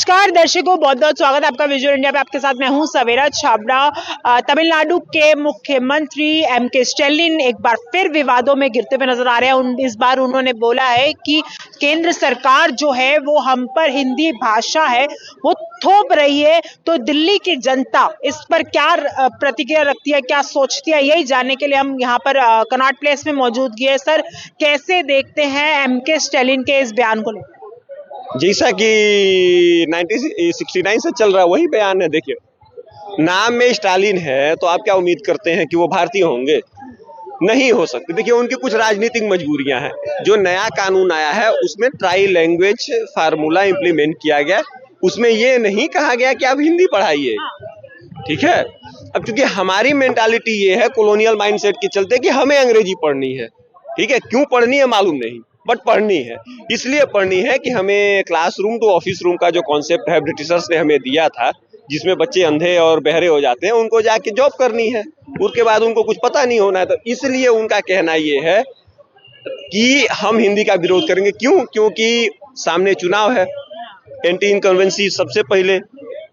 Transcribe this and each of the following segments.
नमस्कार दर्शकों, बहुत बहुत स्वागत है आपका विजुअल इंडिया पे। आपके साथ मैं हूं सवेरा छाबड़ा। तमिलनाडु के मुख्यमंत्री एम.के. स्टैलिन एक बार फिर विवादों में गिरते हुए नजर आ रहे हैं। इस बार उन्होंने बोला है कि केंद्र सरकार जो है वो हम पर हिंदी भाषा है वो थोप रही है। तो दिल्ली की जनता इस पर क्या प्रतिक्रिया रखती है, क्या सोचती है, यही जानने के लिए हम यहाँ पर कनॉट प्लेस में मौजूद है। सर, कैसे देखते हैं एम.के. स्टैलिन के इस बयान को लेकर? जैसा कि 1969 से चल रहा वही बयान है। देखिए, नाम में स्टालिन है तो आप क्या उम्मीद करते हैं कि वो भारतीय होंगे? नहीं हो सकते। देखिए, उनकी कुछ राजनीतिक मजबूरियां हैं। जो नया कानून आया है उसमें ट्राई लैंग्वेज फार्मूला इंप्लीमेंट किया गया। उसमें ये नहीं कहा गया कि आप हिंदी पढ़ाइए, ठीक है। अब क्योंकि हमारी मेंटालिटी ये है कॉलोनियल माइंडसेट के चलते कि हमें अंग्रेजी पढ़नी है, ठीक है। क्यों पढ़नी है मालूम नहीं, बट पढ़नी है। इसलिए पढ़नी है कि हमें क्लासरूम टू ऑफिस रूम का जो कॉन्सेप्ट है ब्रिटिशर्स ने हमें दिया था, जिसमें बच्चे अंधे और बहरे हो जाते हैं, उनको जाके जॉब करनी है, उसके बाद उनको कुछ पता नहीं होना है। तो इसलिए उनका कहना ये है कि हम हिंदी का विरोध करेंगे। क्यों? क्योंकि सामने चुनाव है, एंटी इनकम्बेंसी सबसे पहले।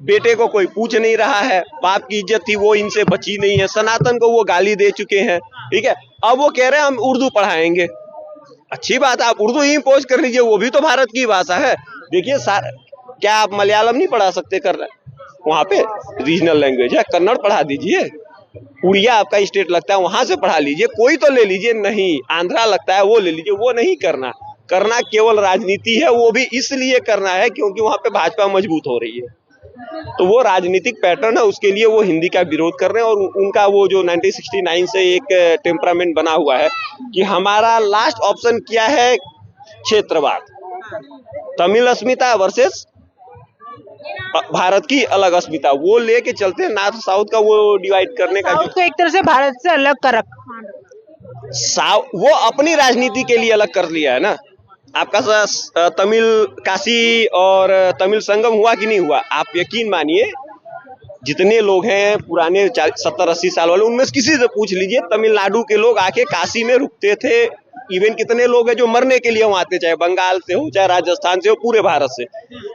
बेटे को कोई पूछ नहीं रहा है, बाप की इज्जत थी वो इनसे बची नहीं है, सनातन को वो गाली दे चुके हैं, ठीक है। अब वो कह रहे हैं हम उर्दू पढ़ाएंगे। अच्छी बात है, आप उर्दू ही इम्पोज कर लीजिए, वो भी तो भारत की भाषा है। देखिए, क्या आप मलयालम नहीं पढ़ा सकते? कर रहे वहां पे रीजनल लैंग्वेज है, कन्नड़ पढ़ा दीजिए। उड़िया आपका स्टेट लगता है, वहां से पढ़ा लीजिए। कोई तो ले लीजिए। नहीं, आंध्रा लगता है, वो ले लीजिए। वो नहीं करना। करना केवल राजनीति है, वो भी इसलिए करना है क्योंकि वहां पे भाजपा मजबूत हो रही है। तो वो राजनीतिक पैटर्न है, उसके लिए वो हिंदी का विरोध कर रहे हैं। और उनका वो जो 1969 से एक टेम्परामेंट बना हुआ है कि हमारा लास्ट ऑप्शन क्या है, क्षेत्रवाद, तमिल अस्मिता वर्सेस भारत की अलग अस्मिता, वो लेके चलते हैं। नॉर्थ साउथ का वो डिवाइड करने का, साउथ को एक तरह से भारत से अलग कर रखा, वो अपनी राजनीति के लिए अलग कर लिया है ना। आपका तमिल काशी और तमिल संगम हुआ कि नहीं हुआ? आप यकीन मानिए, जितने लोग हैं पुराने 70-80 साल वाले, उनमें से किसी से पूछ लीजिए, तमिलनाडु के लोग आके काशी में रुकते थे। इवन कितने लोग हैं जो मरने के लिए वहां आते, चाहे बंगाल से हो, चाहे राजस्थान से हो, पूरे भारत से।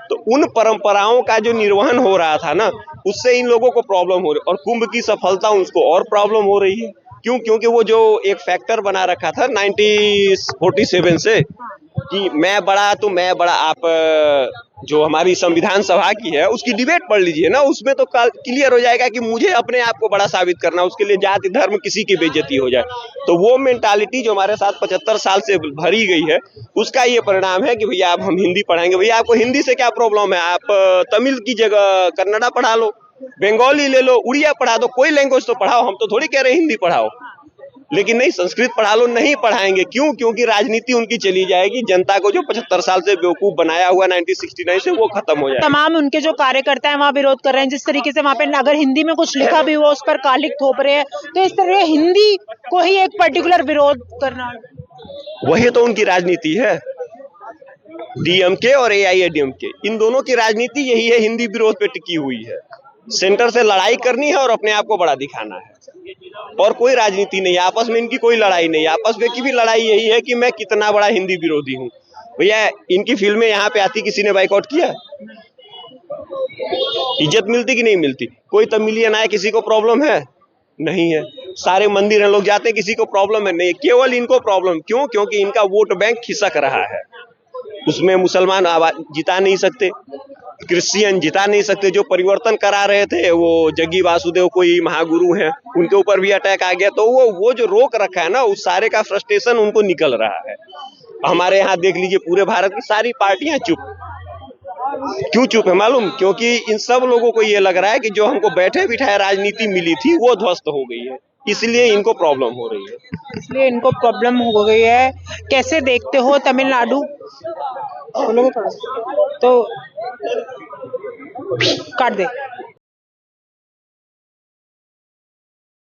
तो उन परंपराओं का जो निर्वहन हो रहा था ना, उससे इन लोगों को प्रॉब्लम हो रही, और कुंभ की सफलता उसको और प्रॉब्लम हो रही है। क्यों? क्योंकि वो जो एक फैक्टर बना रखा था 1947 से कि मैं बड़ा तो मैं बड़ा। आप जो हमारी संविधान सभा की है उसकी डिबेट पढ़ लीजिए ना, उसमें तो क्लियर हो जाएगा कि मुझे अपने आप को बड़ा साबित करना, उसके लिए जाति धर्म किसी की बेइज्जती हो जाए। तो वो मेंटालिटी जो हमारे साथ 75 साल से भरी गई है, उसका ये परिणाम है कि भैया आप हम हिंदी पढ़ाएंगे। भैया आपको हिंदी से क्या प्रॉब्लम है? आप तमिल की जगह कन्नड़ा पढ़ा लो, बंगाली ले लो, उड़िया पढ़ा दो, कोई लैंग्वेज तो पढ़ाओ। हम तो थोड़ी कह रहे हिंदी पढ़ाओ, लेकिन नहीं, संस्कृत पढ़ा लो। नहीं पढ़ाएंगे। क्यों? क्योंकि राजनीति उनकी चली जाएगी। जनता को जो 75 साल से बेवकूफ बनाया हुआ 1969 से, वो खत्म हो जाएगा। तमाम उनके जो कार्यकर्ता हैं वहाँ विरोध कर रहे हैं। जिस तरीके से वहाँ पे अगर हिंदी में कुछ लिखा भी हुआ उस पर कालिक थोप रहे हैं, तो इस तरह हिंदी को ही एक पर्टिकुलर विरोध करना, वही तो उनकी राजनीति है। डीएमके और एआईएडीएमके, इन दोनों की राजनीति यही है, हिंदी विरोध पे टिकी हुई है। सेंटर से लड़ाई करनी है और अपने आप को बड़ा दिखाना है, और कोई राजनीति नहीं। आपस में इनकी कोई लड़ाई नहीं। आपस में की भी लड़ाई यही है कि मैं कितना बड़ा हिंदी विरोधी हूँ। भैया, इनकी फिल्में यहाँ पे आती, किसी ने बाइकआउट किया? इज्जत मिलती कि नहीं मिलती? कोई तमिलियन आए, किसी को प्रॉब्लम है? नहीं है। सारे मंदिर हैं, लोग जाते हैं, किसी को प्रॉब्लम है? नहीं। केवल इनको प्रॉब्लम क्यों? क्योंकि इनका वोट बैंक खिसक रहा है। उसमें मुसलमान जिता नहीं सकते, क्रिश्चियन जिता नहीं सकते। जो परिवर्तन करा रहे थे, वो जग्गी वासुदेव कोई महागुरु हैं, उनके ऊपर भी अटैक आ गया। तो वो जो रोक रखा है ना, उस सारे का फ्रस्ट्रेशन उनको निकल रहा है। हमारे यहाँ देख लीजिए, पूरे भारत की सारी पार्टियां चुप। क्यों चुप है मालूम? क्योंकि इन सब लोगों को ये लग रहा है कि जो हमको बैठे बिठाए राजनीति मिली थी वो ध्वस्त हो गई है, इसलिए इनको प्रॉब्लम हो रही है। इसलिए इनको प्रॉब्लम हो गई है। कैसे देखते हो तमिलनाडु? तो काट दे।